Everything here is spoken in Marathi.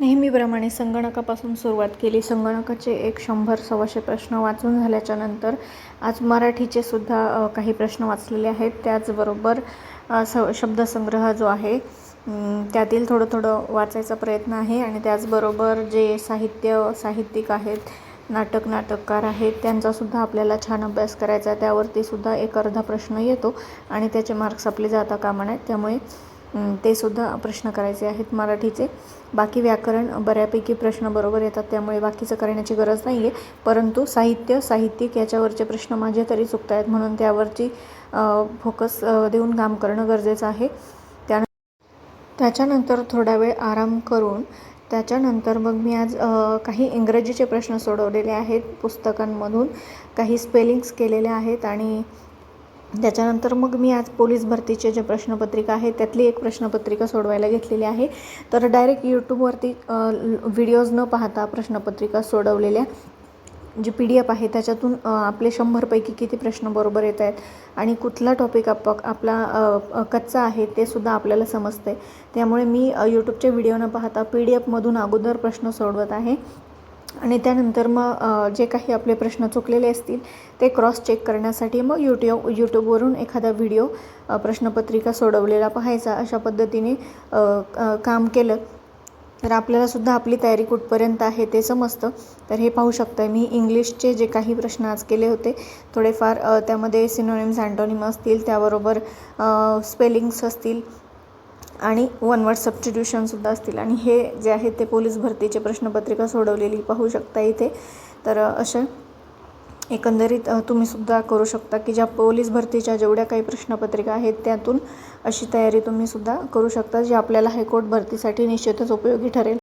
नेहमीप्रमाणे संगणकापासून सुरुवात केली. संगणकाचे एक 100-125 प्रश्न वाचून झाल्याच्या नंतर आज मराठीचे सुद्धा काही प्रश्न वाचलेले आहेत. त्याचबरोबर शब्दसंग्रह जो आहे त्यातील थोडं वाचायचा प्रयत्न आहे आणि त्याचबरोबर जे साहित्यिक आहेत, नाटककार आहेत, त्यांचासुद्धा आपल्याला छान अभ्यास करायचा आहे. त्यावरतीसुद्धा एक अर्धा प्रश्न येतो आणि त्याचे मार्क्स आपले जाता कामा नयेत. त्यामुळे ते सुद्धा प्रश्न करायचे आहेत मराठीचे. बाकी व्याकरण बऱ्यापैकी प्रश्न बरोबर येतात, त्यामुळे बाकीचं करण्याची गरज नाही आहे. परंतु साहित्यिक याच्यावरचे प्रश्न माझे तरी चुकत आहेत, म्हणून त्यावरची फोकस देऊन काम करणं गरजेचं आहे. त्याच्यानंतर थोडा वेळ आराम करून त्याच्यानंतर मग मी आज काही इंग्रजीचे प्रश्न सोडवलेले आहेत पुस्तकांमधून, काही स्पेलिंग्स केलेले आहेत आणि त्याच्यानंतर मग मी आज पोलीस भरतीचे जे प्रश्नपत्रिका आहे त्यातली एक प्रश्नपत्रिका सोडवायला घेतलेली आहे. तर डायरेक्ट यूट्यूबवरती व्हिडिओज न पाहता प्रश्नपत्रिका सोडवलेल्या जी PDF आहे त्याच्यातून आपले 100पैकी किती प्रश्न बरोबर येत आहेत आणि कुठला टॉपिक आपला कच्चा आहे ते सुद्धा आपल्याला समजतं आहे. त्यामुळे मी यूट्यूबचे व्हिडिओ न पाहता PDF मधून अगोदर प्रश्न सोडवत आहे आणि त्यानंतर मग जे काही आपले प्रश्न चुकलेले असतील ते क्रॉस चेक करण्यासाठी मग यूट्यूबवरून एखादा व्हिडिओ प्रश्नपत्रिका सोडवलेला पाहायचा. अशा पद्धतीने काम केलं तर आपल्यालासुद्धा आपली तयारी कुठपर्यंत आहे ते समजतं. तर हे पाहू शकता, मी इंग्लिशचे जे काही प्रश्न आज केले होते थोडेफार त्यामध्ये सिनोनिम्स, अँटोनिम असतील, त्याबरोबर स्पेलिंग्स असतील आणि वन वर्ड सबस्टिट्यूशनसुद्धा असतील आणि हे जे आहे ते पोलीस भरतीचे प्रश्नपत्रिका सोडवलेली पाहू शकता इथे. तर अशा एकंदरीत तुम्हीसुद्धा करू शकता की ज्या पोलीस भरतीच्या जेवढ्या काही प्रश्नपत्रिका आहेत त्यातून अशी तयारी तुम्हीसुद्धा करू शकता, जी आपल्याला हायकोर्ट भरतीसाठी निश्चितच उपयोगी ठरेल.